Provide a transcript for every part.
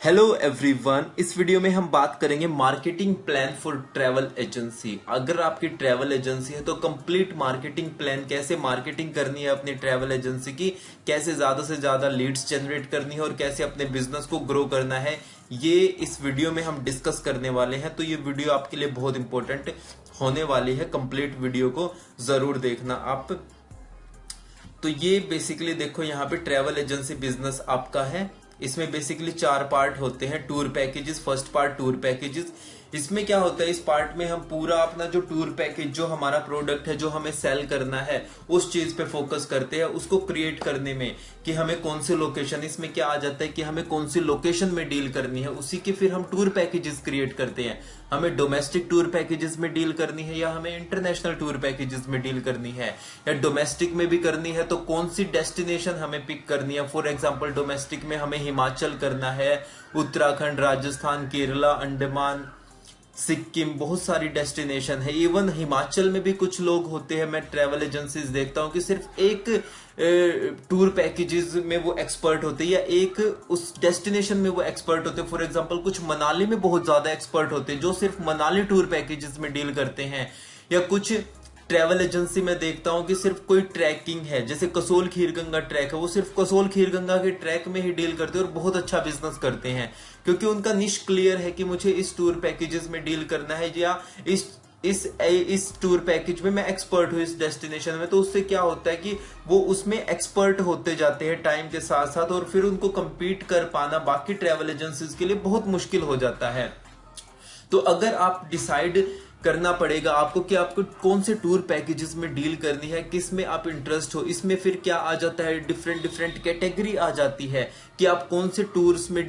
Hello everyone, इस video में हम बात करेंगे marketing plan for travel agency. अगर आपकी ट्रैवल एजेंसी है तो कंप्लीट मार्केटिंग प्लान, कैसे मार्केटिंग करनी है अपनी ट्रैवल एजेंसी की, कैसे ज्यादा से ज्यादा लीड्स जनरेट करनी है और कैसे अपने बिजनेस को ग्रो करना है, ये इस वीडियो में हम डिस्कस करने वाले हैं। तो ये वीडियो आपके लिए बहुत इंपॉर्टेंट होने वाली है, कंप्लीट वीडियो को जरूर देखना आप। तो ये बेसिकली देखो, यहाँ पे ट्रैवल एजेंसी बिजनेस आपका है। इसमें बेसिकली 4 पार्ट होते हैं। Tour packages, first part tour packages. इसमें क्या होता है, इस पार्ट में हम पूरा अपना जो टूर पैकेज, जो हमारा प्रोडक्ट है, जो हमें सेल करना है, उस चीज पे फोकस करते हैं, उसको क्रिएट करने में कि हमें कौन सी लोकेशन, इसमें क्या आ जाता है कि हमें कौन सी लोकेशन में डील करनी है, उसी के फिर हम टूर पैकेजेस क्रिएट करते हैं। हमें डोमेस्टिक टूर पैकेजेस में डील करनी है या हमें इंटरनेशनल टूर पैकेजेस में डील करनी है, या डोमेस्टिक में भी करनी है तो कौन सी डेस्टिनेशन हमें पिक करनी है। फॉर एग्जांपल डोमेस्टिक में हमें हिमाचल करना है, उत्तराखंड, राजस्थान, केरला, अंडमान, सिक्किम, बहुत सारी डेस्टिनेशन है। इवन हिमाचल में भी कुछ लोग होते हैं, मैं ट्रैवल एजेंसीज देखता हूं कि सिर्फ एक टूर पैकेजेस में वो एक्सपर्ट होते हैं या एक उस डेस्टिनेशन में वो एक्सपर्ट होते हैं। फॉर एग्जांपल कुछ मनाली में बहुत ज्यादा एक्सपर्ट होते हैं जो सिर्फ मनाली टूर पैकेजेस में डील करते हैं, या कुछ ट्रैवल एजेंसी में देखता हूं कि सिर्फ कोई ट्रैकिंग है, जैसे कसोल खीरगंगा ट्रैक है, वो सिर्फ कसोल खीरगंगा के ट्रैक में ही डील करते हैं और बहुत अच्छा बिजनेस करते हैं, क्योंकि उनका निश क्लियर है कि मुझे इस टूर पैकेजेस में डील करना है, या इस टूर पैकेज में मैं एक्सपर्ट हूं इस डेस्टिनेशन में। तो उससे क्या होता है कि वो उसमें एक्सपर्ट होते जाते हैं टाइम के साथ साथ, और फिर उनको compete कर पाना बाकी ट्रैवल एजेंसीज के लिए बहुत मुश्किल हो जाता है। तो अगर आप डिसाइड करना पड़ेगा आपको कि आपको कौन से टूर पैकेजेस में डील करनी है, किस में आप इंटरेस्ट हो, इसमें फिर क्या आ जाता है, डिफरेंट कैटेगरी आ जाती है कि आप कौन से टूर्स में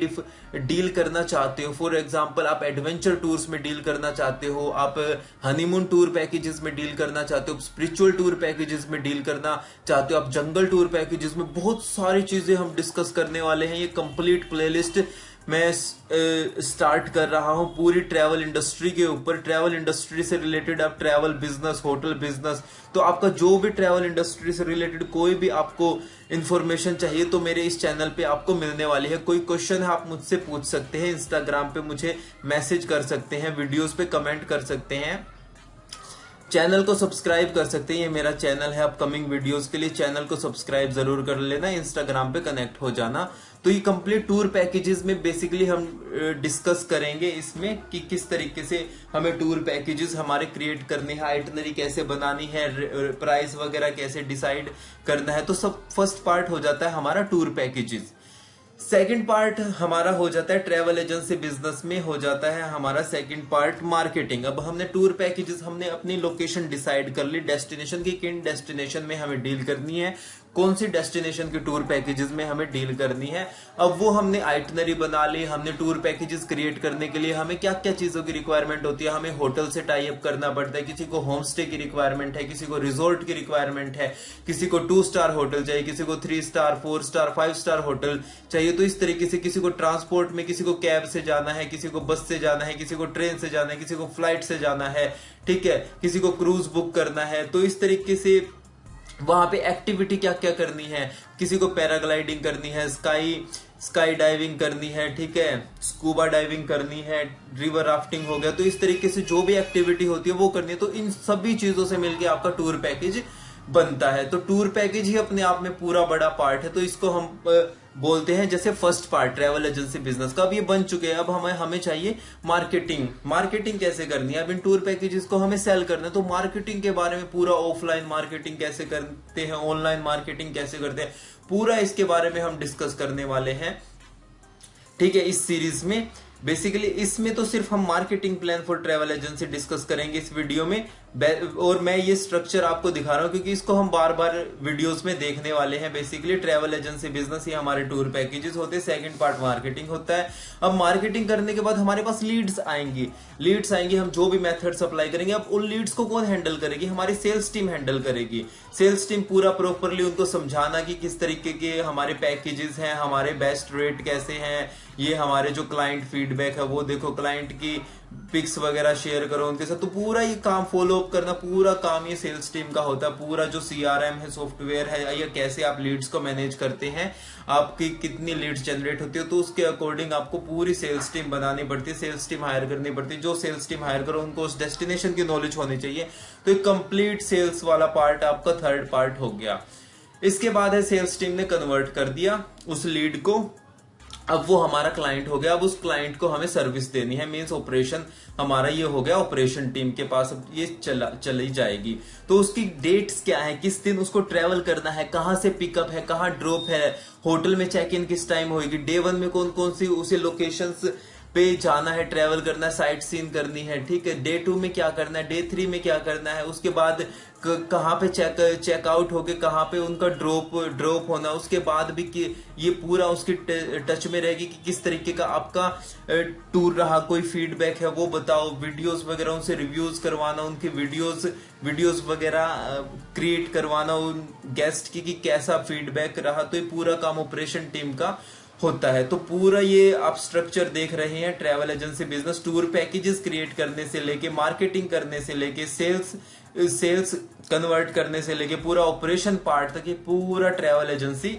डील करना चाहते हो। फॉर एग्जांपल आप एडवेंचर टूर्स में डील करना चाहते हो, आप हनीमून टूर पैकेजेस में डील करना चाहते हो, स्पिरिचुअल टूर पैकेजेस में डील करना चाहते हो, आप जंगल टूर पैकेजेस में, बहुत सारी चीजें हम डिस्कस करने वाले हैं। ये कंप्लीट प्लेलिस्ट मैं स्टार्ट कर रहा हूं पूरी ट्रैवल इंडस्ट्री के ऊपर। ट्रैवल इंडस्ट्री से रिलेटेड, आप ट्रैवल बिजनेस, होटल बिजनेस, तो आपका जो भी ट्रैवल इंडस्ट्री से रिलेटेड कोई भी आपको इंफॉर्मेशन चाहिए तो मेरे इस चैनल पे आपको मिलने वाली है। कोई क्वेश्चन है आप मुझसे पूछ सकते हैं, इंस्टाग्राम पे मुझे मैसेज कर सकते हैं, वीडियोस पे कमेंट कर सकते हैं, चैनल को सब्सक्राइब कर सकते हैं। ये मेरा चैनल है अपकमिंग वीडियोस के लिए, चैनल को सब्सक्राइब जरूर कर लेना, इंस्टाग्राम पे कनेक्ट हो जाना। तो ये कंप्लीट टूर पैकेजेस में बेसिकली हम डिस्कस करेंगे इसमें कि किस तरीके से हमें टूर पैकेजेस हमारे क्रिएट करने हैं, आइटनरी कैसे बनानी है, प्राइस वगैरह कैसे डिसाइड करना है। तो सब फर्स्ट पार्ट हो जाता है हमारा टूर पैकेजेस। सेकंड पार्ट हमारा हो जाता है ट्रैवल एजेंसी बिजनेस में, हो जाता है हमारा सेकंड पार्ट मार्केटिंग। अब हमने टूर पैकेजेस, हमने अपनी लोकेशन डिसाइड कर ली, डेस्टिनेशन की, किन डेस्टिनेशन में हमें डील करनी है, कौन सी डेस्टिनेशन की टूर पैकेजेस में हमें डील करनी है। अब वो हमने आइटनरी बना ली, हमने टूर पैकेजेस क्रिएट करने के लिए हमें क्या क्या चीजों की रिक्वायरमेंट होती है। हमें होटल से टाई अप करना पड़ता है, किसी को होम स्टे की रिक्वायरमेंट है, किसी को रिजॉर्ट की रिक्वायरमेंट है, किसी को 2 स्टार होटल चाहिए, किसी को 3 स्टार, 4 स्टार, 5 स्टार होटल चाहिए। तो इस तरीके से किसी को ट्रांसपोर्ट में, किसी को कैब से जाना है, किसी को बस से जाना है, किसी को ट्रेन से जाना है, किसी को फ्लाइट से जाना है, ठीक है, किसी को क्रूज बुक करना है। तो इस तरीके से वहां पे एक्टिविटी क्या क्या करनी है, किसी को पैराग्लाइडिंग करनी है, स्काई डाइविंग करनी है, ठीक है, स्कूबा डाइविंग करनी है, रिवर राफ्टिंग हो गया। तो इस तरीके से जो भी एक्टिविटी होती है वो करनी है। तो इन सभी चीजों से मिलकर आपका टूर पैकेज बनता है। तो टूर पैकेज ही अपने आप में पूरा बड़ा पार्ट है। तो इसको हम बोलते हैं जैसे first part travel agency business का। अब ये बन चुके हैं, अब हमें चाहिए मार्केटिंग कैसे करनी है। अब इन टूर पैकेजेस को हमें सेल करना है, तो मार्केटिंग के बारे में पूरा, ऑफलाइन मार्केटिंग कैसे करते हैं, ऑनलाइन मार्केटिंग कैसे करते हैं, पूरा इसके बारे में हम डिस्कस करने वाले हैं, ठीक है, इस सीरीज में। बेसिकली इसमें तो सिर्फ हम marketing plan for travel agency discuss करेंगे इस वीडियो में, और मैं ये स्ट्रक्चर आपको दिखा रहा हूं क्योंकि इसको हम बार बार वीडियोस में देखने वाले हैं। बेसिकली ट्रैवल एजेंसी बिजनेस ही हमारे टूर पैकेजेस होते हैं, सेकंड पार्ट मार्केटिंग होता है। अब मार्केटिंग करने के बाद हमारे पास लीड्स आएंगी, हम जो भी मेथड्स अप्लाई करेंगे, अब उन लीड्स को कौन हैंडल करेगी, हमारी सेल्स टीम हैंडल करेगी। सेल्स टीम पूरा प्रॉपरली उनको समझाना कि किस तरीके के हमारे पैकेजेस हैं, हमारे बेस्ट रेट कैसे हैं, ये हमारे जो क्लाइंट फीडबैक है वो देखो, क्लाइंट की पिक्स वगैरह शेयर करो उनके साथ। तो पूरा ये काम फॉलो अप करना, पूरा काम ये सेल्स टीम का होता है। पूरा जो CRM है, सॉफ्टवेयर है, या कैसे आप लीड्स को मैनेज करते हैं, आपकी कितनी लीड्स जनरेट होती है, तो उसके अकॉर्डिंग आपको पूरी सेल्स टीम बनानी पड़ती है, सेल्स टीम हायर करनी पड़ती है। जो सेल्स टीम हायर करो उनको उस डेस्टिनेशन की नॉलेज होनी चाहिए। तो एक कंप्लीट सेल्स वाला पार्ट आपका थर्ड पार्ट हो गया। इसके बाद है सेल्स टीम ने कन्वर्ट कर दिया उस लीड को, अब वो हमारा क्लाइंट हो गया। अब उस क्लाइंट को हमें सर्विस देनी है, मींस ऑपरेशन हमारा ये हो गया, ऑपरेशन टीम के पास अब ये चली जाएगी। तो उसकी डेट्स क्या है, किस दिन उसको ट्रेवल करना है, कहां से पिकअप है, कहां ड्रॉप है, होटल में चेक इन किस टाइम होगी, डे 1 में कौन कौन सी उसे लोकेशंस पे जाना है, ट्रेवल करना है, साइट सीन करनी है, ठीक है, डे 2 में क्या करना है, डे 3 में क्या करना है, उसके बाद कहाँ पे चेकआउट होके कहाँ पे उनका ड्रॉप होना, उसके बाद भी कि ये पूरा उसकी टच में रहेगी कि किस तरीके का आपका टूर रहा, कोई फीडबैक है वो बताओ, वीडियोस वगैरह उनसे रिव्यूज करवाना, उनके वीडियोस वगैरह क्रिएट करवाना उन गेस्ट की कि कैसा फीडबैक रहा। तो ये पूरा काम ऑपरेशन टीम का होता है। तो पूरा ये आप स्ट्रक्चर देख रहे हैं travel agency business, tour packages create करने से लेके, मार्केटिंग करने से लेके, सेल्स कन्वर्ट करने से लेके पूरा ऑपरेशन पार्ट तक ये पूरा ट्रैवल एजेंसी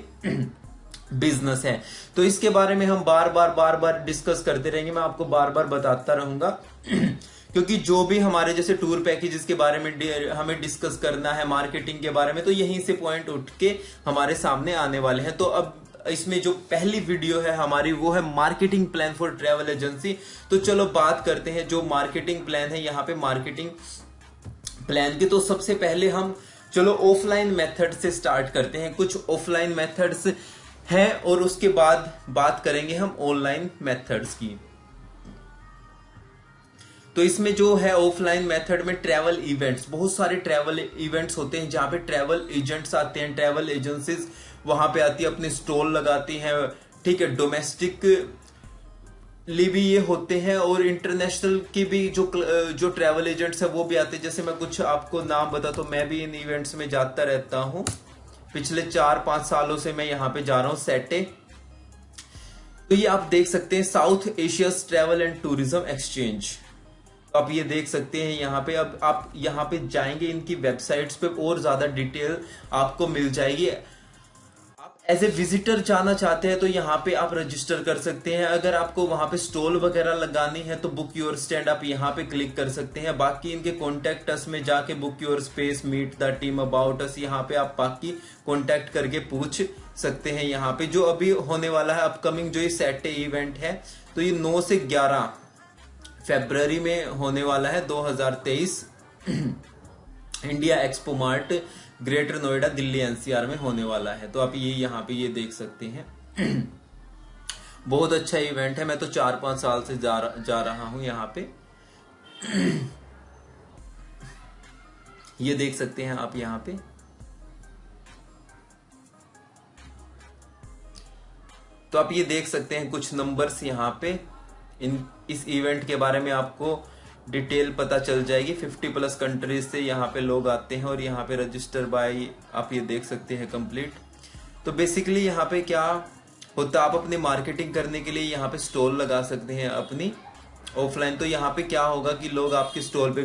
बिजनेस है। तो इसके बारे में हम बार बार डिस्कस करते रहेंगे, मैं आपको बार बार बताता रहूंगा क्योंकि जो भी हमारे जैसे टूर पैकेजेस के बारे में हमें डिस्कस करना है, मार्केटिंग के बारे में, तो यहीं से पॉइंट उठ के हमारे सामने आने वाले हैं। तो अब इसमें जो पहली वीडियो है हमारी वो है marketing plan for travel agency. तो चलो बात करते हैं जो मार्केटिंग प्लान है, यहाँ पे मार्केटिंग प्लान की। तो सबसे पहले हम चलो ऑफलाइन मेथड से स्टार्ट करते हैं, कुछ ऑफलाइन मेथड्स हैं और उसके बाद बात करेंगे हम ऑनलाइन मेथड्स की। तो इसमें जो है ऑफलाइन मेथड में ट्रैवल इवेंट्स, बहुत सारे ट्रैवल इवेंट्स होते हैं जहां पे ट्रैवल एजेंट्स आते हैं, ट्रैवल एजेंसीज वहां पे आती है, अपने स्टॉल लगाती हैं, ठीक है, डोमेस्टिक ली भी ये होते हैं और इंटरनेशनल की भी जो ट्रैवल एजेंट्स है वो भी आते हैं। जैसे मैं कुछ आपको नाम बता, तो मैं भी इन इवेंट्स में जाता रहता हूं, पिछले 4-5 सालों से मैं यहाँ पे जा रहा हूं, सेटे। तो ये आप देख सकते हैं south Asia travel and tourism exchange, आप ये देख सकते हैं यहाँ पे। अब आप यहाँ पे जाएंगे, इनकी वेबसाइट्स पे और ज्यादा डिटेल आपको मिल जाएगी। आप एज ए विजिटर जाना चाहते हैं तो यहाँ पे आप रजिस्टर कर सकते हैं। अगर आपको वहां पे स्टॉल वगैरह लगानी है तो बुक योर स्टैंड आप यहाँ पे क्लिक कर सकते हैं। बाकी इनके कॉन्टेक्ट अस में जाके book your space, meet the team, about us, यहाँ पे आप बाकी कॉन्टेक्ट करके पूछ सकते हैं। यहाँ पे जो अभी होने वाला है अपकमिंग जो ये सेटे इवेंट है, तो ये 9 से 11 फरवरी में होने वाला है 2023 India expo mart, greater Noida, Delhi NCR में होने वाला है। तो आप ये यहाँ पे ये देख सकते हैं बहुत अच्छा इवेंट है। मैं तो 4-5 साल से जा रहा हूं यहाँ पे ये देख सकते हैं आप यहाँ पे। तो आप ये देख सकते हैं कुछ नंबर्स यहाँ पे, इस इवेंट के बारे में आपको डिटेल पता चल जाएगी। 50+ कंट्रीज से यहाँ पे लोग आते हैं और यहाँ पे रजिस्टर बाय आप ये देख सकते हैं कंप्लीट। तो बेसिकली यहाँ पे क्या होता है, आप अपनी मार्केटिंग करने के लिए यहाँ पे स्टॉल लगा सकते हैं अपनी ऑफलाइन। तो यहाँ पे क्या होगा कि लोग आपके स्टॉल पे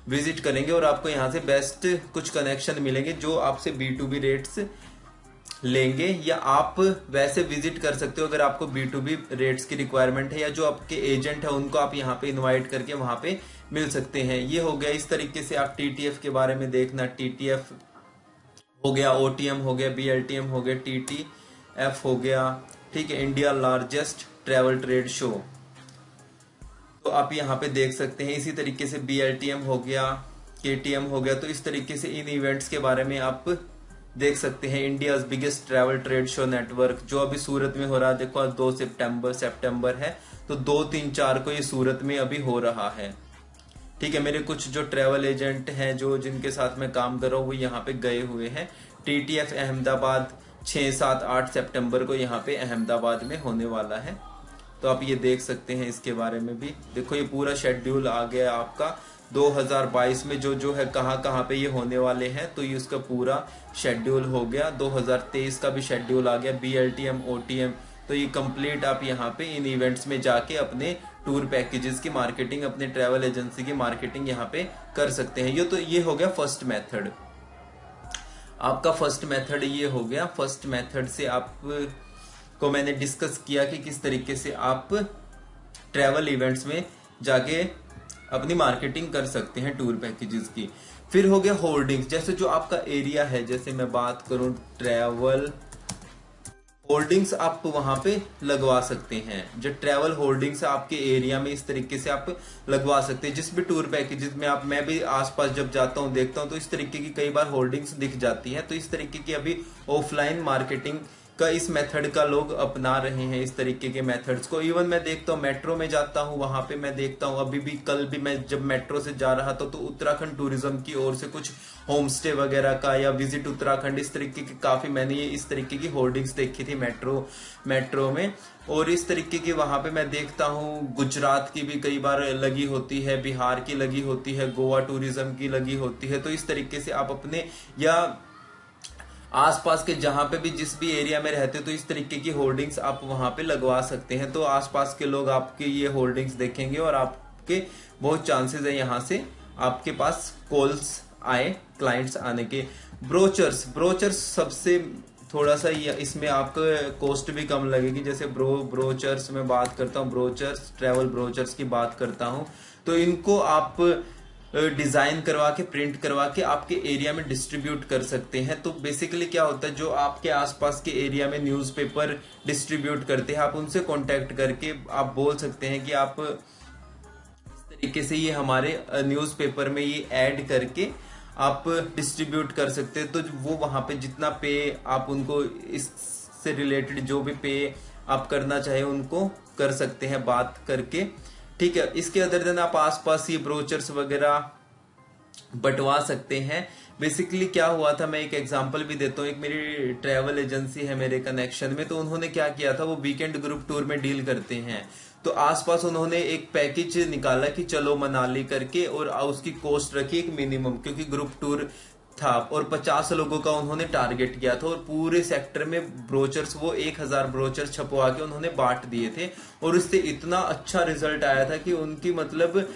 विजिट करेंगे और आपको यहाँ से बेस्ट कुछ कनेक्शन मिलेंगे जो आपसे B2B रेट्स लेंगे, या आप वैसे विजिट कर सकते हो अगर आपको B2B रेट्स की रिक्वायरमेंट है, या जो आपके एजेंट है उनको आप यहाँ पे इनवाइट करके वहां पे मिल सकते हैं। ये हो गया। इस तरीके से आप TTF के बारे में देखना, TTF हो गया, OTM हो गया, BLTM हो गया, TTF हो गया, ठीक है, India largest travel trade show. तो आप यहाँ पे देख सकते हैं। इसी तरीके से BLTM हो गया, KTM हो गया। तो इस तरीके से इन इवेंट्स के बारे में आप देख सकते हैं। India biggest travel trade show network जो अभी सूरत में हो रहा है, देखो आज 2 सितंबर है, तो 2, 3, 4 को ये सूरत में अभी हो रहा है, ठीक है। मेरे कुछ जो ट्रैवल एजेंट हैं जो जिनके साथ मैं काम कर रहा हूँ वो यहाँ पे गए हुए हैं। TTF अहमदाबाद 6, 7, 8 सितंबर को यहाँ पे अहमदाबाद में होने वाला है। तो आप ये देख सकते हैं इसके बारे में भी। देखो ये पूरा शेड्यूल आ गया आपका 2022 में जो है कहाँ पे ये होने वाले हैं। तो ये उसका पूरा शेड्यूल हो गया। 2023 का भी शेड्यूल आ गया। BLTM, OTM तो ये कंप्लीट आप यहाँ पे इन इवेंट्स में जाके अपने टूर पैकेजेस की मार्केटिंग, अपने ट्रैवल एजेंसी की मार्केटिंग यहाँ पे कर सकते हैं। ये हो गया फर्स्ट मेथड। आपका फर्स्ट मेथड ये हो गया। फर्स्ट मेथड से आप को मैंने डिस्कस किया कि किस तरीके से आप ट्रैवल इवेंट्स में जाके अपनी मार्केटिंग कर सकते हैं टूर पैकेजेस की। फिर हो गया होर्डिंग्स। जैसे जो आपका एरिया है, जैसे मैं बात करूं ट्रैवल होर्डिंग्स आप वहां पे लगवा सकते हैं। जो ट्रैवल होर्डिंग्स आपके एरिया में इस तरीके से आप लगवा सकते हैं। जिस भी टूर पैकेजेस में आप, मैं भी आसपास जब जाता हूं देखता हूं तो इस तरीके की कई बार होर्डिंग्स दिख जाती है। तो इस तरीके की अभी ऑफलाइन मार्केटिंग का इस मेथड का लोग अपना रहे हैं, इस तरीके के मेथड्स को। इवन मैं देखता हूँ मेट्रो में जाता हूँ, वहां पे मैं देखता हूँ अभी भी, कल भी मैं जब मेट्रो से जा रहा था तो उत्तराखंड टूरिज्म की ओर से कुछ होम स्टे वगैरह का या विजिट उत्तराखंड, इस तरीके की काफी मैंने ये इस तरीके की होर्डिंग्स देखी थी मेट्रो में। और इस तरीके की वहां पे मैं देखता हूँ गुजरात की भी कई बार लगी होती है, बिहार की लगी होती है, गोवा टूरिज्म की लगी होती है। तो इस तरीके से आप अपने या आसपास के जहां पे भी जिस भी एरिया में रहते हो तो इस तरीके की होर्डिंग्स आप वहां पे लगवा सकते हैं। तो आसपास के लोग आपके ये होर्डिंग्स देखेंगे और आपके बहुत चांसेस है यहाँ से आपके पास कॉल्स आए, क्लाइंट्स आने के। ब्रोचर्स सबसे थोड़ा सा इसमें आपको कॉस्ट भी कम लगेगी। जैसे ब्रोचर्स में बात करता हूँ, ब्रोचर्स ट्रैवल ब्रोचर्स की बात करता हूँ, तो इनको आप डिजाइन करवा के, प्रिंट करवा के आपके एरिया में डिस्ट्रीब्यूट कर सकते हैं। तो बेसिकली क्या होता है, जो आपके आसपास के एरिया में न्यूज़पेपर डिस्ट्रीब्यूट करते हैं, आप उनसे कांटेक्ट करके आप बोल सकते हैं कि आप इस तरीके से ये हमारे न्यूज़पेपर में ये ऐड करके आप डिस्ट्रीब्यूट कर सकते हैं। तो वो वहां पे जितना पे आप उनको इससे रिलेटेड जो भी पे आप करना चाहे उनको कर सकते हैं बात करके, ठीक है। इसके अदर देन आप आसपास ये ब्रोचर्स वगैरह बंटवा सकते हैं। बेसिकली क्या हुआ था, मैं एक एग्जांपल भी देता हूँ। एक मेरी ट्रैवल एजेंसी है मेरे कनेक्शन में, तो उन्होंने क्या किया था, वो वीकेंड ग्रुप टूर में डील करते हैं। तो आसपास उन्होंने एक पैकेज निकाला कि चलो मनाली करके, और उसकी कॉस्ट रखी एक मिनिमम, क्योंकि ग्रुप टूर था और 50 लोगों का उन्होंने टारगेट किया था। और पूरे सेक्टर में ब्रोचर्स, वो 1000 ब्रोचर्स छपवा के उन्होंने बांट दिए थे। और उससे इतना अच्छा रिजल्ट आया था कि उनकी मतलब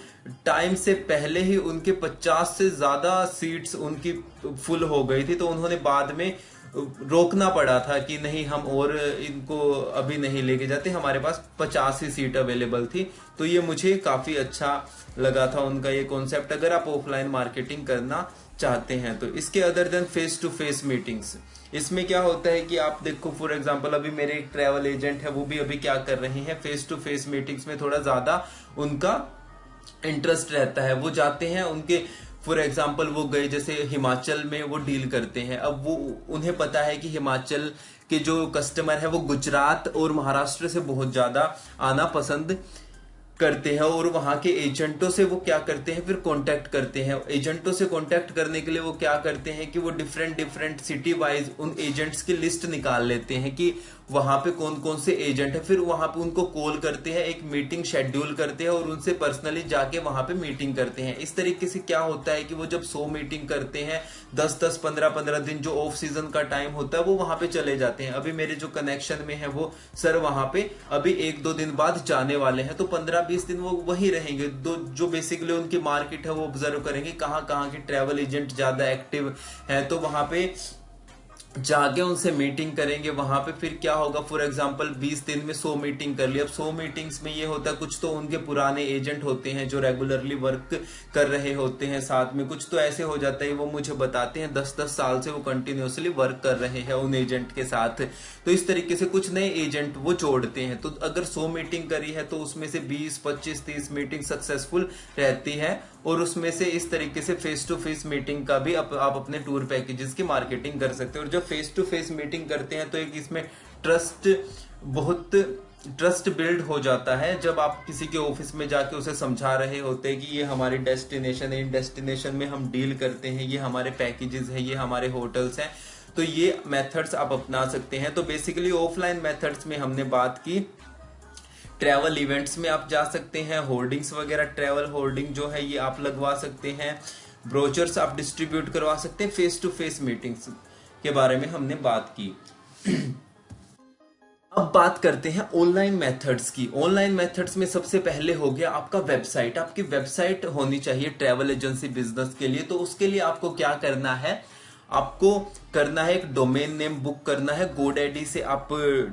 टाइम से पहले ही उनके 50 से ज्यादा सीट्स उनकी फुल हो गई थी। तो उन्होंने बाद में रोकना पड़ा था कि नहीं, हम और इनको अभी नहीं लेके जाते, हमारे पास 50 ही सीट अवेलेबल थी। तो ये मुझे काफी अच्छा लगा था उनका ये कॉन्सेप्ट, अगर आप ऑफलाइन मार्केटिंग करना चाहते हैं तो। इसके other than face to face meetings, इसमें क्या होता है कि आप देखो फॉर एग्जांपल अभी मेरे एक ट्रैवल एजेंट है, वो भी अभी क्या कर रहे हैं, फेस टू फेस मीटिंग्स में थोड़ा ज्यादा उनका इंटरेस्ट रहता है। वो जाते हैं, उनके फॉर एग्जाम्पल वो गए जैसे हिमाचल में वो डील करते हैं। अब वो उन्हें पता है कि हिमाचल के जो कस्टमर है वो गुजरात और महाराष्ट्र से बहुत ज्यादा आना पसंद करते हैं। और वहां के एजेंटों से वो क्या करते हैं, फिर कांटेक्ट करते हैं। एजेंटों से कांटेक्ट करने के लिए वो क्या करते हैं कि वो डिफरेंट सिटी वाइज उन एजेंट्स की लिस्ट निकाल लेते हैं कि वहां पे कौन कौन से एजेंट है। फिर वहां पे उनको कॉल करते हैं, एक मीटिंग शेड्यूल करते हैं और उनसे पर्सनली जाके वहां पे मीटिंग करते हैं। इस तरीके से क्या होता है कि वो जब 100 मीटिंग करते हैं, 10-10, 15-15 दिन जो ऑफ सीजन का टाइम होता है वो वहां पे चले जाते हैं। अभी मेरे जो कनेक्शन में है वो सर वहां पे अभी 1-2 दिन बाद जाने वाले हैं, तो 15-20 दिन वो वही रहेंगे। जो बेसिकली उनकी मार्केट है वो ऑब्जर्व करेंगे कहाँ कहाँ के ट्रैवल एजेंट ज्यादा एक्टिव है, तो वहां पे जाके उनसे मीटिंग करेंगे। वहां पे फिर क्या होगा, फॉर एग्जांपल 20 दिन में 100 मीटिंग कर ली। अब 100 मीटिंग्स में ये होता है, कुछ तो उनके पुराने एजेंट होते हैं जो रेगुलरली वर्क कर रहे होते हैं साथ में, कुछ तो ऐसे हो जाता है वो मुझे बताते हैं 10-10 साल से वो कंटिन्यूअसली वर्क कर रहे हैं उन एजेंट के साथ। तो इस तरीके से कुछ नए एजेंट वो जोड़ते हैं। तो अगर 100 मीटिंग करी है तो उसमें से 20, 25, 30 मीटिंग सक्सेसफुल रहती है। और उसमें से इस तरीके से फेस टू फेस मीटिंग का भी आप अपने टूर पैकेजेस की मार्केटिंग कर सकते हो। और जब फेस टू फेस मीटिंग करते हैं तो एक इसमें ट्रस्ट बिल्ड हो जाता है। जब आप किसी के ऑफिस में जाके उसे समझा रहे होते हैं कि ये हमारी डेस्टिनेशन है, इन डेस्टिनेशन में हम डील करते हैं, ये हमारे पैकेजेस हैं, ये हमारे होटल्स हैं, तो ये मेथड्स आप अपना सकते हैं। तो बेसिकली ऑफलाइन मेथड्स में हमने बात की, ट्रैवल इवेंट्स में आप जा सकते हैं, होर्डिंग्स वगैरह, ट्रैवल होर्डिंग जो है ये आप लगवा सकते हैं, ब्रोचर्स आप डिस्ट्रीब्यूट करवा सकते हैं, फेस टू फेस मीटिंग्स के बारे में हमने बात की। अब बात करते हैं ऑनलाइन मेथड्स की। ऑनलाइन मेथड्स में सबसे पहले हो गया आपका वेबसाइट। आपकी वेबसाइट होनी चाहिए ट्रैवल एजेंसी बिजनेस के लिए। तो उसके लिए आपको क्या करना है, आपको करना है एक डोमेन नेम बुक करना है। GoDaddy से आप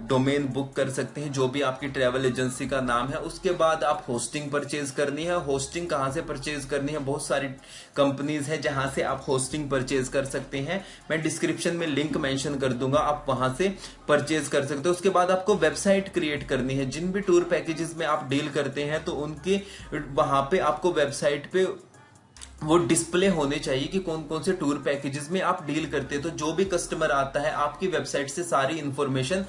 डोमेन बुक कर सकते हैं जो भी आपकी ट्रैवल एजेंसी का नाम है। उसके बाद आप होस्टिंग परचेज करनी है। होस्टिंग कहां से परचेज करनी है, बहुत सारी कंपनीज हैं जहां से आप होस्टिंग परचेज कर सकते हैं। मैं डिस्क्रिप्शन में लिंक मेंशन कर दूंगा, आप वहां से परचेज कर सकते हो। उसके बाद आपको वेबसाइट क्रिएट करनी है। जिन भी टूर पैकेजेस में आप डील करते हैं तो उनके वहां पे आपको वेबसाइट पे वो डिस्प्ले होने चाहिए कि कौन कौन से टूर पैकेजेस में आप डील करते हैं। तो जो भी कस्टमर आता है आपकी वेबसाइट से सारी इंफॉर्मेशन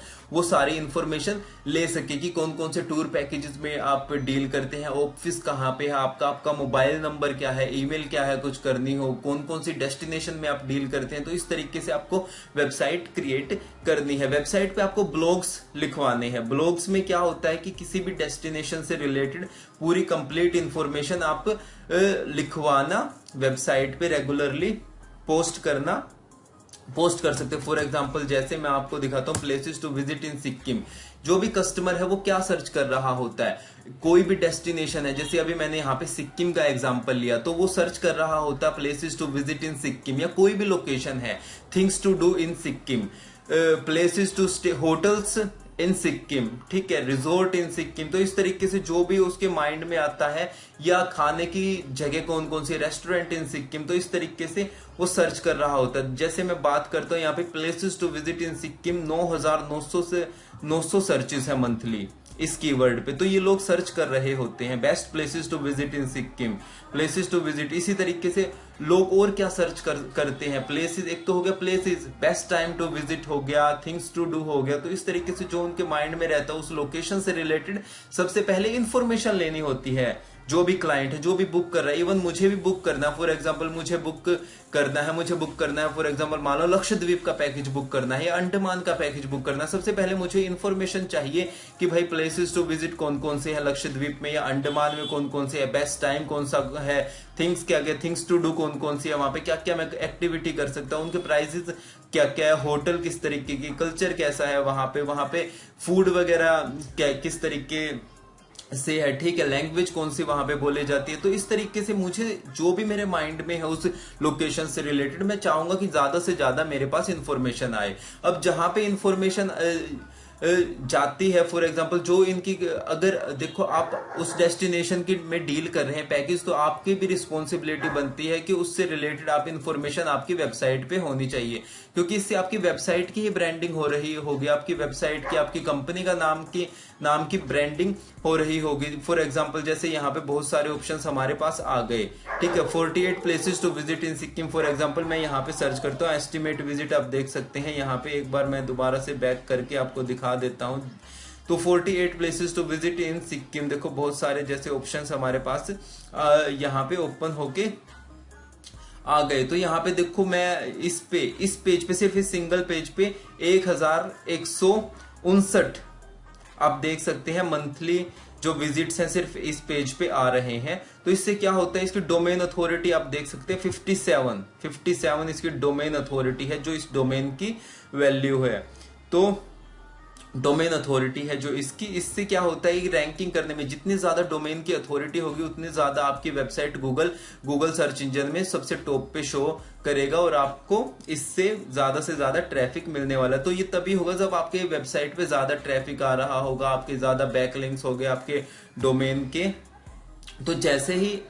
ले सके कि कौन कौन से टूर पैकेजेस में आप डील करते हैं, ऑफिस कहाँ पे है आपका, आपका मोबाइल नंबर क्या है, ईमेल क्या है, कुछ करनी हो, कौन कौन सी डेस्टिनेशन में आप डील करते हैं। तो इस तरीके से आपको वेबसाइट क्रिएट करनी है। वेबसाइट पे आपको ब्लॉग्स लिखवाने हैं। ब्लॉग्स में क्या होता है कि किसी भी डेस्टिनेशन से रिलेटेड पूरी कंप्लीट इंफॉर्मेशन आप लिखवाना, वेबसाइट पे रेगुलरली पोस्ट कर सकते हैं। फॉर एग्जांपल जैसे मैं आपको दिखाता हूं, places to visit in Sikkim. जो भी कस्टमर है वो क्या सर्च कर रहा होता है, कोई भी डेस्टिनेशन है, जैसे अभी मैंने यहाँ पे सिक्किम का एग्जांपल लिया, तो वो सर्च कर रहा होता है places to visit in Sikkim, या कोई भी लोकेशन है, things to do in Sikkim, places to stay, hotels in Sikkim, ठीक है, रिजोर्ट इन सिक्किम। तो इस तरीके से जो भी उसके माइंड में आता है, या खाने की जगह कौन कौन सी, रेस्टोरेंट इन सिक्किम, तो इस तरीके से वो सर्च कर रहा होता है। जैसे मैं बात करता हूं यहाँ पे places to visit in Sikkim, 9,900 से 900 सर्चेस है मंथली इस कीवर्ड पे। तो ये लोग सर्च कर रहे होते हैं best places to visit in Sikkim, places to visit. इसी तरीके से लोग और क्या सर्च करते हैं, प्लेसेस, एक तो हो गया places, best time to visit हो गया, थिंग्स टू डू हो गया। तो इस तरीके से जो उनके माइंड में रहता है उस लोकेशन से रिलेटेड सबसे पहले इंफॉर्मेशन लेनी होती है। जो भी क्लाइंट है, जो भी बुक कर रहा है, इवन मुझे भी बुक करना है, फॉर एग्जांपल मुझे बुक करना है फॉर एग्जांपल मान लो लक्षद्वीप का पैकेज बुक करना है या अंडमान का पैकेज बुक करना है। सबसे पहले मुझे इन्फॉर्मेशन चाहिए कि भाई प्लेसेस टू विजिट कौन कौन से हैं लक्षद्वीप में या अंडमान में, कौन कौन से है, बेस्ट टाइम कौन सा है, थिंग्स क्या क्या, थिंग्स टू डू कौन कौन सी है, वहां पे क्या क्या मैं एक्टिविटी कर सकता हूँ, उनके प्राइसेस क्या क्या है, होटल किस तरीके की, कल्चर कैसा है वहां पे फूड वगैरह क्या किस तरीके से है, ठीक है, लैंग्वेज कौन सी वहां पे बोले जाती है। तो इस तरीके से मुझे जो भी मेरे माइंड में है उस लोकेशन से रिलेटेड मैं चाहूंगा कि ज्यादा से ज्यादा मेरे पास इंफॉर्मेशन आए। अब जहां पे इंफॉर्मेशन जाती है, फॉर एग्जांपल जो इनकी, अगर देखो आप उस डेस्टिनेशन की में डील कर रहे हैं पैकेज, तो आपकी भी रिस्पॉन्सिबिलिटी बनती है कि उससे रिलेटेड आप इंफॉर्मेशन आपकी वेबसाइट पे होनी चाहिए, क्योंकि इससे आपकी वेबसाइट की ही ब्रांडिंग हो रही होगी, आपकी वेबसाइट की, आपकी कंपनी का नाम की ब्रांडिंग हो रही होगी। फॉर एग्जांपल जैसे यहाँ पे बहुत सारे ऑप्शंस हमारे पास आ गए, ठीक है, 48 places to visit in Sikkim. For example मैं यहाँ पे सर्च करता हूँ एस्टिमेट विजिट, आप देख सकते हैं यहाँ पे, एक बार मैं दोबारा से बैक करके आपको दिखा देता हूँ। तो 48 places to visit in Sikkim, देखो बहुत सारे जैसे ऑप्शंस हमारे पास यहाँ पे ओपन होके आ गए। तो यहाँ पे देखो मैं इस पेज पे सिर्फ इस सिंगल पेज पे 1159 आप देख सकते हैं मंथली जो विजिट्स हैं सिर्फ इस पेज पे आ रहे हैं। तो इससे क्या होता है, इसकी डोमेन अथॉरिटी आप देख सकते हैं 57 इसकी डोमेन अथॉरिटी है, जो इस डोमेन की वैल्यू है। तो डोमेन अथॉरिटी है जो इसकी, इससे क्या होता है रैंकिंग करने में जितनी ज्यादा डोमेन की अथॉरिटी होगी उतनी ज्यादा आपकी वेबसाइट गूगल सर्च इंजन में सबसे टॉप पे शो करेगा और आपको इससे ज्यादा से ज्यादा ट्रैफिक मिलने वाला है। तो ये तभी होगा जब आपके वेबसाइट पे ज्यादा ट्रैफिक आ रहा होगा, आपके ज्यादा बैकलिंक्स हो गए आपके डोमेन के। तो जैसे ही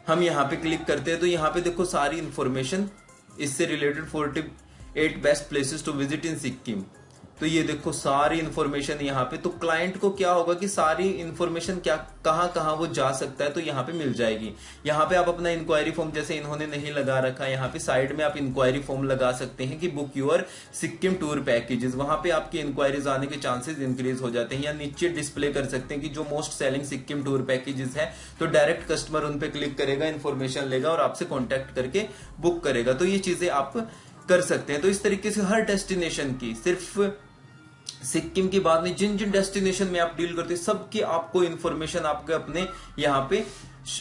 हम यहाँ पे क्लिक करते हैं तो यहाँ पे देखो सारी इंफॉर्मेशन इससे related 48 best places to visit in Sikkim. तो ये देखो सारी इंफॉर्मेशन यहाँ पे। तो क्लाइंट को क्या होगा कि सारी इंफॉर्मेशन क्या कहाँ वो जा सकता है तो यहाँ पे मिल जाएगी। यहाँ पे आप अपना इंक्वायरी फॉर्म, जैसे इन्होंने नहीं लगा रखा, यहाँ पे साइड में आप इंक्वायरी फॉर्म लगा सकते हैं कि book your Sikkim tour packages. वहां पे आपकी इंक्वायरीज आने के चांसेस इंक्रीज हो जाते हैं। या नीचे डिस्प्ले कर सकते हैं कि जो most selling Sikkim tour packages है, तो डायरेक्ट कस्टमर उन पे क्लिक करेगा, इन्फॉर्मेशन लेगा और आपसे कॉन्टेक्ट करके बुक करेगा। तो ये चीजें आप कर सकते हैं। तो इस तरीके से हर डेस्टिनेशन की सिर्फ सिक्किम की बात नहीं, जिन जिन डेस्टिनेशन में आप डील करते हैं सबकी आपको इन्फॉर्मेशन आपके अपने यहाँ पे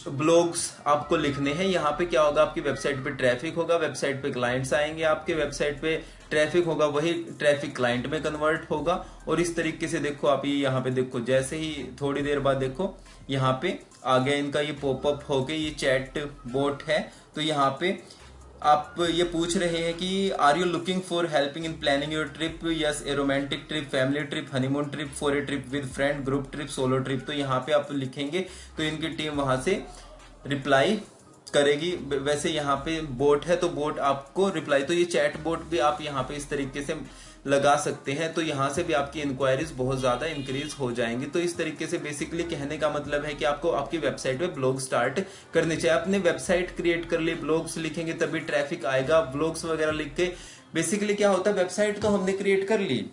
ब्लॉग्स आपको लिखने हैं। यहाँ पे क्या होगा, आपकी वेबसाइट पे ट्रैफिक होगा, वेबसाइट पे क्लाइंट्स आएंगे, आपके वेबसाइट पे ट्रैफिक होगा, वही ट्रैफिक क्लाइंट में कन्वर्ट होगा। और इस तरीके से देखो आप ये यहाँ पे देखो, जैसे ही थोड़ी देर बाद देखो यहाँ पे आ गया इनका ये पॉपअप होके, ये चैट बोट है। तो यहाँ पे आप ये पूछ रहे हैं कि are you looking for helping in planning your trip, yes a romantic trip, family trip, honeymoon trip, for a trip with friend, group trip, solo trip. तो यहाँ पे आप लिखेंगे तो इनकी टीम वहां से रिप्लाई करेगी। वैसे यहाँ पे बोट है तो बोट आपको रिप्लाई, तो ये चैट बोट भी आप यहाँ पे इस तरीके से लगा सकते हैं। तो यहाँ से भी आपकी इंक्वायरीज बहुत ज्यादा इंक्रीज हो जाएंगी। तो इस तरीके से बेसिकली कहने का मतलब है कि आपको आपकी वेबसाइट पे ब्लॉग स्टार्ट करनी चाहिए। आपने वेबसाइट क्रिएट कर ली, ब्लॉग्स लिखेंगे तभी ट्रैफिक आएगा। ब्लॉग्स वगैरह लिख के बेसिकली क्या होता है, वेबसाइट तो हमने क्रिएट कर ली,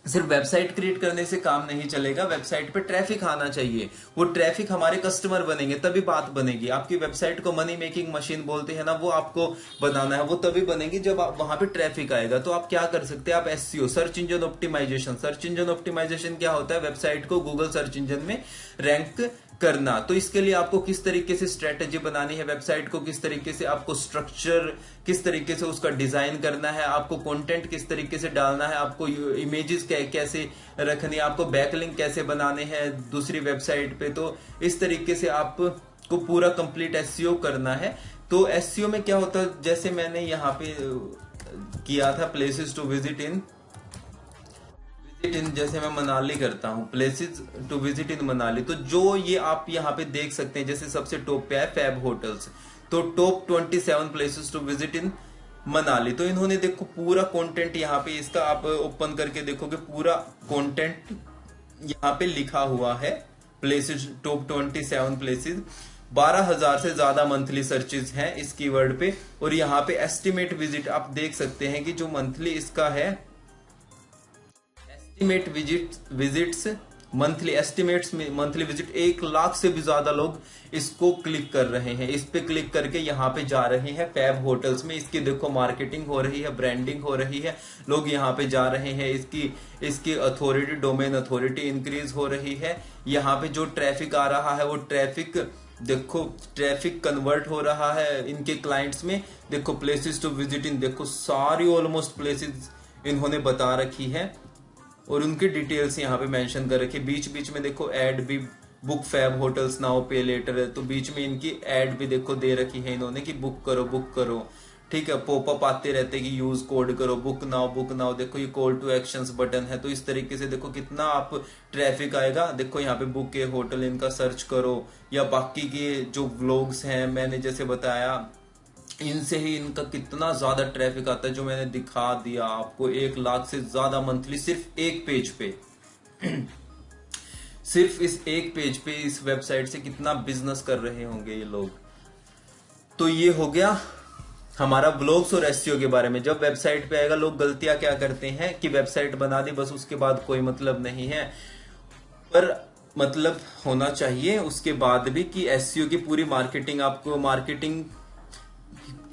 सिर्फ वेबसाइट क्रिएट करने से काम नहीं चलेगा, वेबसाइट पे ट्रैफिक आना चाहिए। वो ट्रैफिक हमारे कस्टमर बनेंगे तभी बात बनेगी। आपकी वेबसाइट को मनी मेकिंग मशीन बोलते हैं ना, वो आपको बनाना है, वो तभी बनेगी जब आप वहां पे ट्रैफिक आएगा। तो आप क्या कर सकते हैं, आप SEO, search engine optimisation. Search engine optimisation क्या होता है, वेबसाइट को गूगल सर्च इंजन में रैंक करना। तो इसके लिए आपको किस तरीके से स्ट्रेटेजी बनानी है, वेबसाइट को किस तरीके से आपको स्ट्रक्चर, किस तरीके से उसका डिजाइन करना है, आपको कंटेंट किस तरीके से डालना है, आपको इमेजेस कैसे रखनी है, आपको बैकलिंक कैसे बनाने हैं दूसरी वेबसाइट पे। तो इस तरीके से आपको पूरा कंप्लीट एसईओ करना है। तो एसईओ में क्या होता है, जैसे मैंने यहाँ पे किया था प्लेसेस टू विजिट इन, जैसे मैं मनाली करता हूँ, places to visit in Manali. तो जो ये आप यहाँ पे देख सकते हैं, जैसे सबसे टॉप पे है फैब होटल्स, तो top 27 places to visit in Manali. तो इन्होंने देखो पूरा कंटेंट यहाँ पे, इसका आप ओपन करके देखोगे पूरा कंटेंट यहाँ पे लिखा हुआ है। प्लेसेस टॉप 27 प्लेसेस, 12,000 से ज्यादा मंथली सर्चेज हैं इस कीवर्ड पे। और यहाँ पे एस्टिमेट विजिट आप देख सकते हैं कि जो मंथली इसका है, एस्टिमेट विजिट्स मंथली, एस्टिमेट्स में मंथली विजिट 1 लाख से भी ज्यादा लोग इसको क्लिक कर रहे हैं। इस पे क्लिक करके यहाँ पे जा रहे हैं फैब होटल्स में। इसकी देखो मार्केटिंग हो रही है, ब्रांडिंग हो रही है, लोग यहाँ पे जा रहे हैं, इसकी अथॉरिटी, डोमेन अथॉरिटी इंक्रीज हो रही है। यहाँ पे जो ट्रैफिक आ रहा है वो ट्रैफिक देखो, ट्रैफिक कन्वर्ट हो रहा है इनके क्लाइंट्स में। देखो प्लेसेस टू विजिट इन, देखो सारी ऑलमोस्ट प्लेसेस इन्होंने बता रखी है और उनकी डिटेल्स यहाँ पे मेंशन कर रखी है। बीच बीच में देखो ऐड भी, बुक फैब होटल्स नाउ पे लेटर है, तो बीच में इनकी ऐड भी देखो दे रखी है इन्होंने कि बुक करो। ठीक है, पॉपअप आते रहते कि यूज कोड करो, बुक नाउ। देखो ये कॉल टू एक्शंस बटन है। तो इस तरीके से देखो कितना आप ट्रैफिक आएगा। देखो यहाँ पे बुक के होटल इनका सर्च करो, या बाकी के जो व्लॉग्स हैं मैंने जैसे बताया, इनसे ही इनका कितना ज्यादा ट्रैफिक आता है, जो मैंने दिखा दिया आपको। 1 लाख से ज्यादा मंथली सिर्फ एक पेज पे सिर्फ इस एक पेज पे इस वेबसाइट से कितना बिजनेस कर रहे होंगे ये लोग। तो ये हो गया हमारा ब्लॉग्स और एसईओ के बारे में। जब वेबसाइट पे आएगा, लोग गलतियां क्या करते हैं कि वेबसाइट बना दी बस, उसके बाद कोई मतलब नहीं है, पर मतलब होना चाहिए उसके बाद भी कि एसईओ की पूरी मार्केटिंग, आपको मार्केटिंग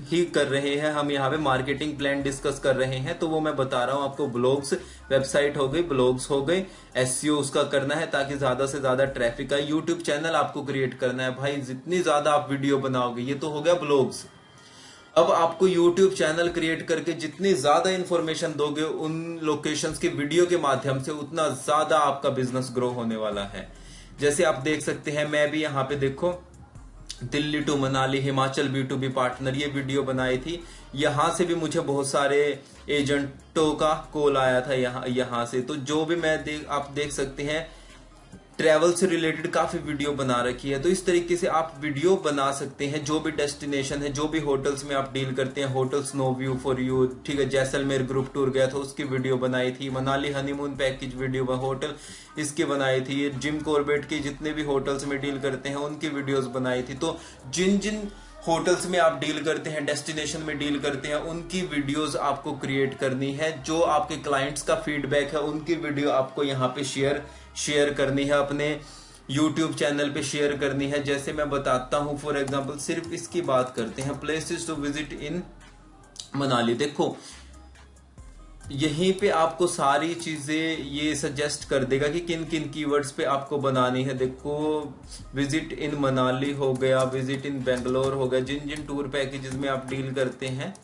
ही कर रहे हैं हम यहाँ पे, मार्केटिंग प्लान डिस्कस कर रहे हैं। तो वो मैं बता रहा हूँ आपको, ब्लॉग्स, वेबसाइट हो गई, ब्लॉग्स हो गए, एसईओ उसका करना है ताकि ज्यादा से ज्यादा ट्रैफिक आए। यूट्यूब चैनल आपको क्रिएट करना है भाई, जितनी ज्यादा आप वीडियो बनाओगे, ये तो हो गया ब्लॉग्स। अब आपको यूट्यूब चैनल क्रिएट करके जितनी ज्यादा इंफॉर्मेशन दोगे उन लोकेशंस के वीडियो के माध्यम से, उतना ज्यादा आपका बिजनेस ग्रो होने वाला है। जैसे आप देख सकते हैं, मैं भी यहाँ पे देखो Delhi to Manali Himachal B2B partner, ये वीडियो बनाई थी। यहां से भी मुझे बहुत सारे एजेंटों का कॉल आया था यहाँ से। तो जो भी आप देख सकते हैं, ट्रैवल से रिलेटेड काफी वीडियो बना रखी है। तो इस तरीके से आप वीडियो बना सकते हैं। जो भी डेस्टिनेशन है, जो भी होटल्स में आप डील करते हैं, hotel snow view for you, ठीक है, जैसलमेर ग्रुप टूर गया था उसकी वीडियो बनाई थी, Manali honeymoon package video hotel इसकी बनाई थी, ये जिम कॉर्बेट के जितने भी होटल्स में डील करते हैं उनकी वीडियोस बनाई थी। तो जिन जिन होटल्स में आप डील करते हैं, डेस्टिनेशन में डील करते हैं, उनकी वीडियोस आपको क्रिएट करनी है। जो आपके क्लाइंट्स का फीडबैक है उनकी वीडियो आपको यहाँ पे शेयर करनी है, अपने YouTube चैनल पे शेयर करनी है। जैसे मैं बताता हूं, फॉर एग्जांपल सिर्फ इसकी बात करते हैं, places to visit in Manali. देखो यहीं पे आपको सारी चीजें ये सजेस्ट कर देगा कि किन किन कीवर्ड्स पे आपको बनानी है। देखो, विजिट इन मनाली हो गया, विजिट इन बेंगलोर हो गया, जिन जिन टूर पैकेजेस में आप डील करते हैं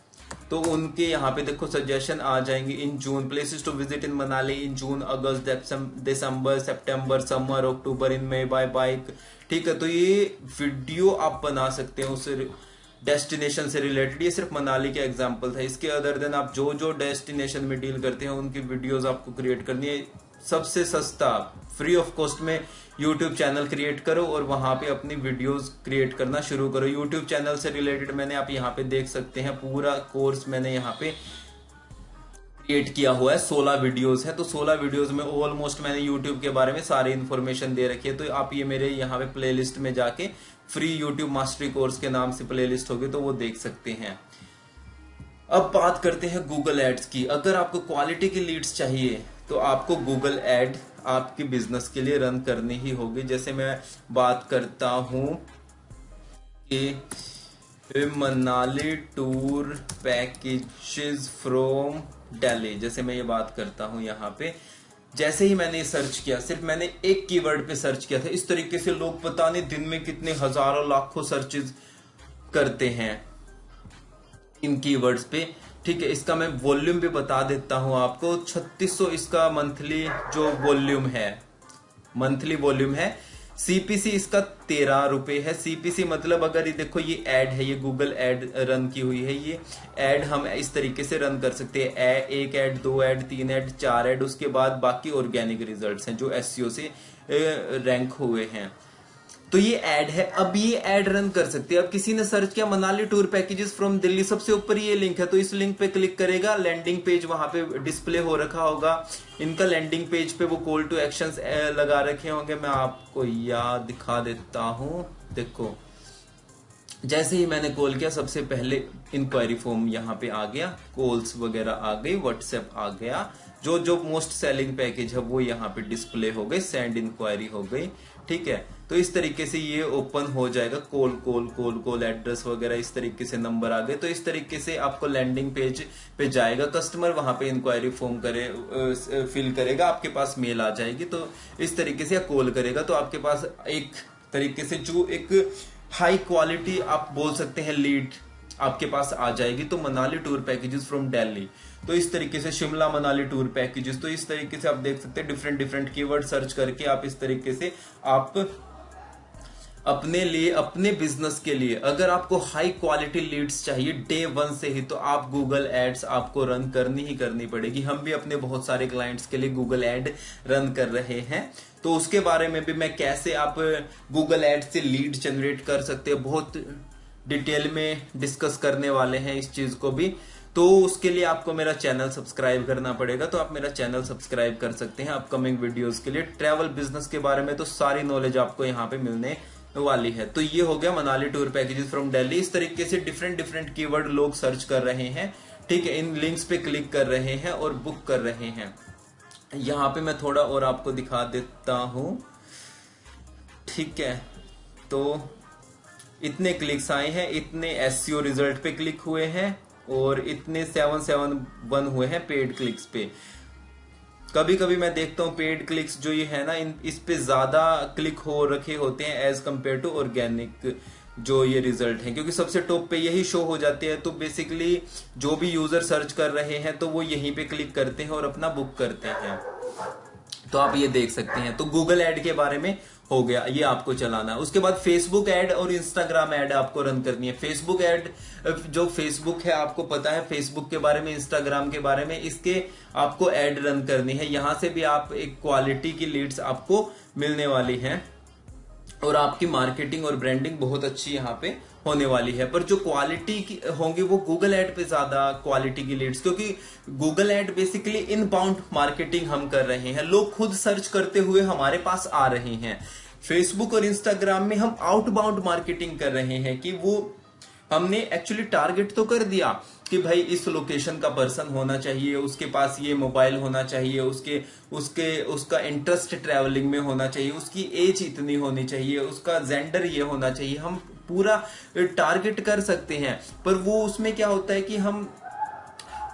तो उनके यहाँ पे देखो सजेशन आ जाएंगे। In June, places to visit in Manali in June, August, December, September, summer, October, in May by bike. ठीक है, तो ये वीडियो आप बना सकते हैं उस डेस्टिनेशन से रिलेटेड। ये सिर्फ मनाली का एग्जांपल था, इसके अदर देन आप जो जो डेस्टिनेशन में डील करते हैं उनकी वीडियोस आपको क्रिएट करनी है। सबसे सस्ता, फ्री ऑफ कॉस्ट में यूट्यूब चैनल क्रिएट करो और वहां पे अपनी वीडियोस क्रिएट करना शुरू करो। यूट्यूब चैनल से रिलेटेड मैंने, आप यहाँ पे देख सकते हैं, पूरा कोर्स मैंने यहाँ पे क्रिएट किया हुआ है। 16 वीडियोस है, तो 16 वीडियोस में ऑलमोस्ट मैंने यूट्यूब के बारे में सारी इन्फॉर्मेशन दे रखी है। तो आप ये मेरे यहाँ पे प्लेलिस्ट में जाके फ्री यूट्यूब मास्टरी कोर्स के नाम से प्लेलिस्ट होगी, तो वो देख सकते हैं। अब बात करते हैं गूगल एड्स की। अगर आपको क्वालिटी की लीड्स चाहिए तो आपको गूगल एड आपके बिजनेस के लिए रन करनी ही होगी। जैसे मैं बात करता हूं कि Manali tour packages from Delhi, जैसे मैं ये बात करता हूं यहाँ पे, जैसे ही मैंने सर्च किया, सिर्फ मैंने एक कीवर्ड पे सर्च किया था। इस तरीके से लोग पता नहीं दिन में कितने हजारों लाखों सर्चेस करते हैं इन कीवर्ड्स पे। ठीक है, इसका मैं वॉल्यूम भी बता देता हूं आपको। 3600 इसका मंथली जो वॉल्यूम है, मंथली वॉल्यूम है। सीपीसी इसका 13 रुपए है। सीपीसी मतलब, अगर ये देखो, ये एड है, ये गूगल एड रन की हुई है। ये एड हम इस तरीके से रन कर सकते हैं, एक एड, 2 एड, 3 एड, 4 एड, उसके बाद बाकी ऑर्गेनिक रिजल्ट्स हैं जो एसईओ से रैंक हुए हैं। तो ये ऐड है। अब ये ऐड रन कर सकते हैं। अब किसी ने सर्च किया Manali tour packages from Delhi, सबसे ऊपर ये लिंक है, तो इस लिंक पे क्लिक करेगा, लैंडिंग पेज वहां पे डिस्प्ले हो रखा होगा। इनका लैंडिंग पेज पे वो कॉल टू एक्शंस लगा रखे होंगे। मैं आपको याद दिखा देता हूं। देखो, जैसे ही मैंने कॉल किया, सबसे पहले इंक्वायरी फॉर्म यहाँ पे आ गया, कॉल्स वगैरह आ गई, व्हाट्सएप आ गया, जो जो मोस्ट सेलिंग पैकेज है वो यहाँ पे डिस्प्ले हो गए, सेंड इंक्वायरी हो गई। ठीक है, तो इस तरीके से ये ओपन हो जाएगा। Call call call call, address वगैरह इस तरीके से नंबर आ गए। तो इस तरीके से आपको लैंडिंग पेज पे जाएगा, कस्टमर वहां पे इंक्वायरी फॉर्म फिल करेगा, आपके पास मेल आ जाएगी। तो इस तरीके से कॉल करेगा, तो आपके पास एक तरीके से जो एक हाई क्वालिटी आप बोल सकते हैं लीड आपके पास आ जाएगी। तो Manali tour packages from Delhi, तो इस तरीके से शिमला मनाली टूर पैकेजेस, तो इस तरीके से आप देख सकते हैं डिफरेंट डिफरेंट कीवर्ड सर्च करके आप इस तरीके से आप अपने लिए, अपने बिजनेस के लिए, अगर आपको हाई क्वालिटी लीड्स चाहिए डे 1 से ही, तो आप गूगल एड्स आपको रन करनी ही करनी पड़ेगी। हम भी अपने बहुत सारे क्लाइंट्स के लिए गूगल एड रन कर रहे हैं, तो उसके बारे में भी मैं कैसे आप गूगल एड से लीड जनरेट कर सकते हैं, बहुत डिटेल में डिस्कस करने वाले हैं इस चीज को भी। तो उसके लिए आपको मेरा चैनल सब्सक्राइब करना पड़ेगा, तो आप मेरा चैनल सब्सक्राइब कर सकते हैं अपकमिंग वीडियोस के लिए। ट्रैवल बिजनेस के बारे में तो सारी नॉलेज आपको यहाँ पे मिलने वाली है। तो ये हो गया Manali tour packages from Delhi. इस तरीके से डिफरेंट डिफरेंट कीवर्ड लोग सर्च कर रहे हैं। ठीक है, इन लिंक्स पे क्लिक कर रहे हैं और बुक कर रहे हैं। यहाँ पे मैं थोड़ा और आपको दिखा देता हूं। ठीक है, तो इतने क्लिक्स आए हैं, इतने एसईओ रिजल्ट पे क्लिक हुए हैं और इतने 771 हुए हैं पेड क्लिक्स पे। कभी कभी मैं देखता हूँ पेड क्लिक्स जो ये है ना, इस पे ज्यादा क्लिक हो रखे होते हैं एज कम्पेयर टू ऑर्गेनिक जो ये रिजल्ट है, क्योंकि सबसे टॉप पे यही शो हो जाते हैं। तो बेसिकली जो भी यूजर सर्च कर रहे हैं तो वो यहीं पे क्लिक करते हैं और अपना बुक करते हैं। तो आप ये देख सकते हैं। तो गूगल एड के बारे में हो गया, ये आपको चलाना है। उसके बाद फेसबुक एड और इंस्टाग्राम एड आपको रन करनी है। फेसबुक एड, जो फेसबुक है आपको पता है फेसबुक के बारे में, इंस्टाग्राम के बारे में, इसके आपको एड रन करनी है। यहां से भी आप एक क्वालिटी की लीड्स आपको मिलने वाली हैं और आपकी मार्केटिंग और ब्रांडिंग बहुत अच्छी यहाँ पे होने वाली है। पर जो क्वालिटी की होंगी वो गूगल एड पे ज्यादा क्वालिटी की लीड्स, क्योंकि Google ad basically inbound marketing हम कर रहे हैं, लोग खुद सर्च करते हुए हमारे पास आ रहे हैं। फेसबुक और इंस्टाग्राम में हम आउटबाउंड मार्केटिंग कर रहे हैं कि वो हमने एक्चुअली टारगेट तो कर दिया कि भाई इस लोकेशन का पर्सन होना चाहिए, उसके पास ये मोबाइल होना चाहिए, उसका इंटरेस्ट ट्रैवलिंग में होना चाहिए, उसकी एज इतनी होनी चाहिए, उसका जेंडर ये होना चाहिए। हम पूरा टारगेट कर सकते हैं, पर वो उसमें क्या होता है कि हम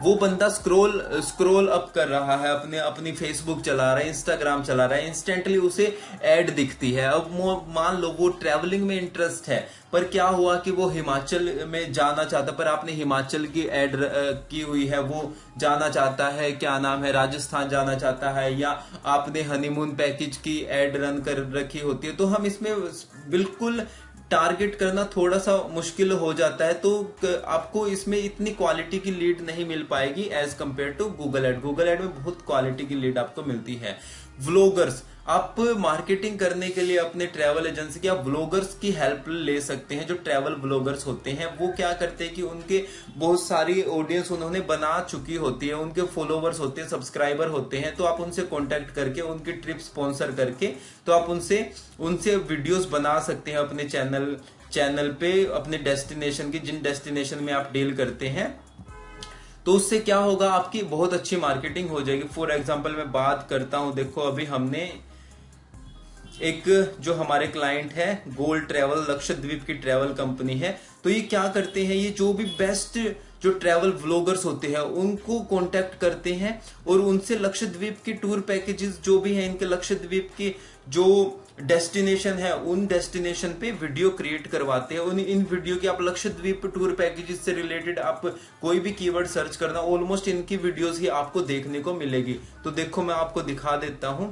वो बंदा स्क्रोल अप कर रहा है, अपनी फेसबुक चला रहा है, इंस्टाग्राम चला रहा है, इंस्टेंटली उसे ऐड दिखती है। अब मान लो वो ट्रैवलिंग में इंटरेस्ट है, पर क्या हुआ कि वो हिमाचल में जाना चाहता, पर आपने हिमाचल की ऐड की हुई है, वो जाना चाहता है, क्या नाम है, राजस्थान जाना चाहता है, या आपने हनीमून पैकेज की ऐड रन कर रखी होती है, तो हम इसमें बिल्कुल टारगेट करना थोड़ा सा मुश्किल हो जाता है। तो आपको इसमें इतनी क्वालिटी की लीड नहीं मिल पाएगी as compare to Google ad. Google ad में बहुत क्वालिटी की लीड आपको मिलती है। व्लॉगर्स, आप मार्केटिंग करने के लिए अपने ट्रैवल एजेंसी के आप व्लॉगर्स की हेल्प ले सकते हैं। जो ट्रैवल व्लॉगर्स होते हैं वो क्या करते हैं कि उनके बहुत सारी ऑडियंस उन्होंने बना चुकी होती है, उनके फॉलोवर्स होते हैं, सब्सक्राइबर होते हैं, तो आप उनसे कांटेक्ट करके उनकी ट्रिप स्पॉन्सर करके तो आप उनसे वीडियोस बना सकते हैं अपने चैनल पे, अपने डेस्टिनेशन की, जिन डेस्टिनेशन में आप डील करते हैं। तो उससे क्या होगा, आपकी बहुत अच्छी मार्केटिंग हो जाएगी। फॉर एग्जांपल मैं बात करता हूं, देखो अभी हमने एक जो हमारे क्लाइंट है गोल्ड ट्रैवल, लक्षद्वीप की ट्रैवल कंपनी है, तो ये क्या करते हैं, ये जो भी बेस्ट जो ट्रैवल व्लॉगर्स होते हैं उनको कांटेक्ट करते हैं और उनसे लक्षद्वीप की टूर पैकेजेस जो भी है, इनके लक्षद्वीप की जो डेस्टिनेशन है उन डेस्टिनेशन पे वीडियो क्रिएट करवाते हैं। इन वीडियो की आप लक्षद्वीप टूर पैकेजेस से रिलेटेड आप कोई भी कीवर्ड सर्च करना, ऑलमोस्ट इनकी वीडियोस ही आपको देखने को मिलेगी। तो देखो मैं आपको दिखा देता हूं।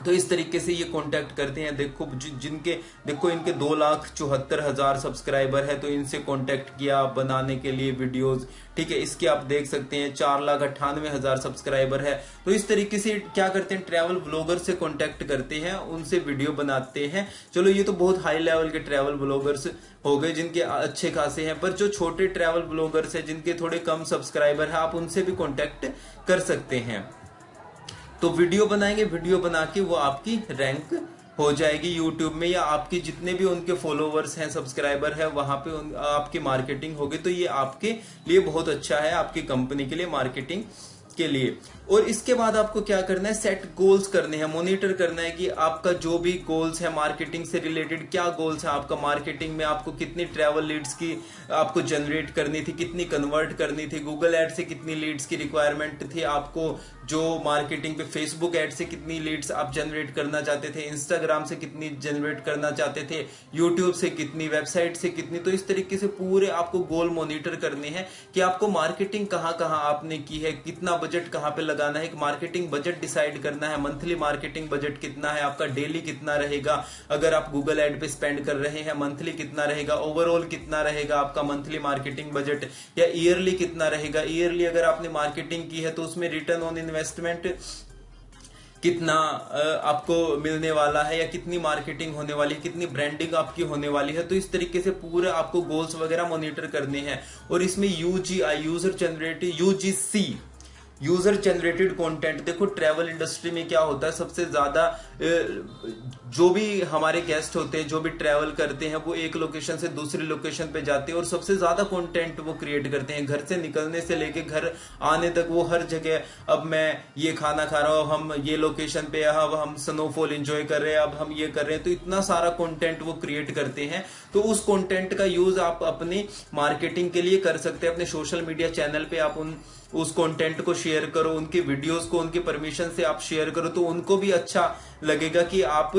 तो इस तरीके से ये कांटेक्ट करते हैं। देखो देखो इनके 2,74,000 सब्सक्राइबर है, तो इनसे कांटेक्ट किया बनाने के लिए वीडियोस। ठीक है, इसके आप देख सकते हैं 4,98,000 सब्सक्राइबर है। तो इस तरीके से क्या करते हैं, ट्रैवल ब्लॉगर से कांटेक्ट करते हैं, उनसे वीडियो बनाते हैं। चलो ये तो बहुत हाई लेवल के ट्रैवल ब्लॉगर्स हो गए जिनके अच्छे खासे हैं, पर जो छोटे ट्रैवल ब्लॉगर्स है जिनके थोड़े कम सब्सक्राइबर है, आप उनसे भी कांटेक्ट कर सकते हैं। तो वीडियो बनाएंगे, वीडियो बना के वो आपकी रैंक हो जाएगी यूट्यूब में, या आपके जितने भी उनके फॉलोवर्स हैं, सब्सक्राइबर है, वहां पे आपकी मार्केटिंग होगी। तो ये आपके लिए बहुत अच्छा है, आपकी कंपनी के लिए मार्केटिंग के लिए। और इसके बाद आपको क्या करना है, सेट गोल्स करने हैं, मॉनिटर करना है कि आपका जो भी गोल्स है मार्केटिंग से रिलेटेड, क्या गोल्स है आपका मार्केटिंग में, आपको कितनी ट्रैवल लीड्स की आपको जनरेट करनी थी, कितनी कन्वर्ट करनी थी, गूगल एड से कितनी लीड्स की रिक्वायरमेंट थी आपको, जो मार्केटिंग पे फेसबुक एड से कितनी लीड्स आप जनरेट करना चाहते थे, इंस्टाग्राम से कितनी जनरेट करना चाहते थे, यूट्यूब से कितनी, वेबसाइट से कितनी। तो इस तरीके से पूरे आपको गोल मॉनिटर करने हैं कि आपको मार्केटिंग कहाँ कहाँ आपने की है, कितना बजट कहाँ पे लगाना है, एक मार्केटिंग बजट डिसाइड करना है, मंथली मार्केटिंग बजट कितना है आपका, डेली कितना रहेगा, अगर आप गूगल एड पे स्पेंड कर रहे हैं मंथली कितना रहेगा, ओवरऑल कितना रहेगा आपका मंथली मार्केटिंग बजट, या ईयरली कितना रहेगा। ईयरली अगर आपने मार्केटिंग की है तो उसमें रिटर्न ऑन इन्वेस्टमेंट कितना आपको मिलने वाला है, या कितनी मार्केटिंग होने वाली है, कितनी ब्रांडिंग आपकी होने वाली है। तो इस तरीके से पूरे आपको गोल्स वगैरह मॉनिटर करने हैं। और इसमें यूजीआई, यूजर जनरेटेड कंटेंट, देखो ट्रैवल इंडस्ट्री में क्या होता है, सबसे ज्यादा जो भी हमारे गेस्ट होते हैं, जो भी ट्रैवल करते हैं, वो एक लोकेशन से दूसरी लोकेशन पे जाते हैं और सबसे ज्यादा कंटेंट वो क्रिएट करते हैं। घर से निकलने से लेके घर आने तक वो हर जगह, अब मैं ये खाना खा रहा हूँ, हम ये लोकेशन पे, अब हम स्नोफॉल एंजॉय कर रहे हैं, अब हम ये कर रहे हैं, तो इतना सारा कंटेंट वो क्रिएट करते हैं। तो उस कंटेंट का यूज आप अपनी मार्केटिंग के लिए कर सकते हैं। अपने सोशल मीडिया चैनल पे आप उस कंटेंट को शेयर करो, उनके वीडियोस को उनके परमिशन से आप शेयर करो, तो उनको भी अच्छा लगेगा कि आप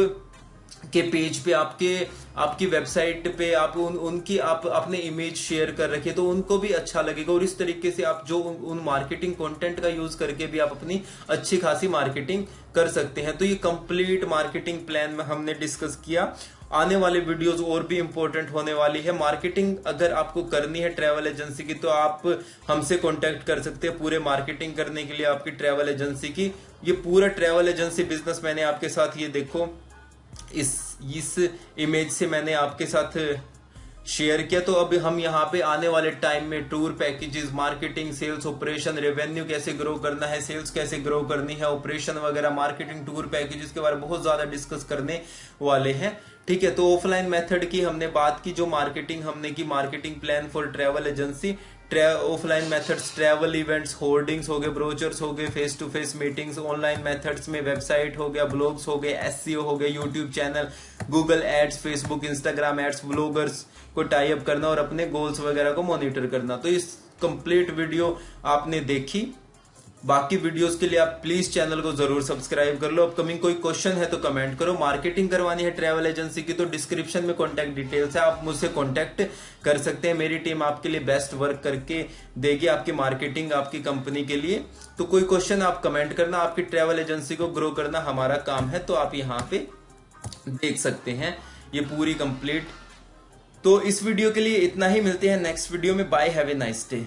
के पेज पे, आपकी वेबसाइट पे आप उनकी आप अपने इमेज शेयर कर रखे, तो उनको भी अच्छा लगेगा। और इस तरीके से आप जो उन मार्केटिंग कंटेंट का यूज करके भी आप अपनी अच्छी खासी मार्केटिंग कर सकते हैं। तो ये कंप्लीट मार्केटिंग प्लान में हमने डिस्कस किया। आने वाले वीडियोस और भी इंपॉर्टेंट होने वाली है। मार्केटिंग अगर आपको करनी है ट्रैवल एजेंसी की, तो आप हमसे कांटेक्ट कर सकते हैं पूरे मार्केटिंग करने के लिए आपकी ट्रैवल एजेंसी की। ये पूरा ट्रैवल एजेंसी बिजनेस मैंने आपके साथ, ये देखो इस इमेज से मैंने आपके साथ शेयर किया। तो अब हम यहाँ पे आने वाले टाइम में tour packages, marketing, sales, operation, revenue कैसे ग्रो करना है, सेल्स कैसे ग्रो करनी है, ऑपरेशन वगैरह, मार्केटिंग, टूर पैकेजेस के बारे में बहुत ज्यादा डिस्कस करने वाले हैं। ठीक है, तो ऑफलाइन मेथड की हमने बात की, जो मार्केटिंग हमने की, marketing plan for travel agency. Offline methods, travel events, hoardings हो गए, ब्रोचर्स हो गए, face to face meetings. Online methods में वेबसाइट हो गया, ब्लॉग्स हो गए, एसईओ हो गए, YouTube channel, Google ads, Facebook, Instagram ads, bloggers को टाई अप करना और अपने गोल्स वगैरह को मॉनिटर करना। तो इस कंप्लीट वीडियो आपने देखी। बाकी वीडियोस के लिए आप प्लीज चैनल को जरूर सब्सक्राइब कर लो। अपकमिंग कोई क्वेश्चन है तो कमेंट करो। मार्केटिंग करवानी है ट्रैवल एजेंसी की तो डिस्क्रिप्शन में कॉन्टैक्ट डिटेल्स है, आप मुझसे कॉन्टैक्ट कर सकते हैं। मेरी टीम आपके लिए बेस्ट वर्क करके देगी आपकी मार्केटिंग आपकी कंपनी के लिए। तो कोई क्वेश्चन आप कमेंट करना। आपकी ट्रैवल एजेंसी को ग्रो करना हमारा काम है, तो आप यहाँ पे देख सकते हैं ये पूरी कंप्लीट। तो इस वीडियो के लिए इतना ही, मिलते हैं नेक्स्ट वीडियो में। Bye, have a nice day.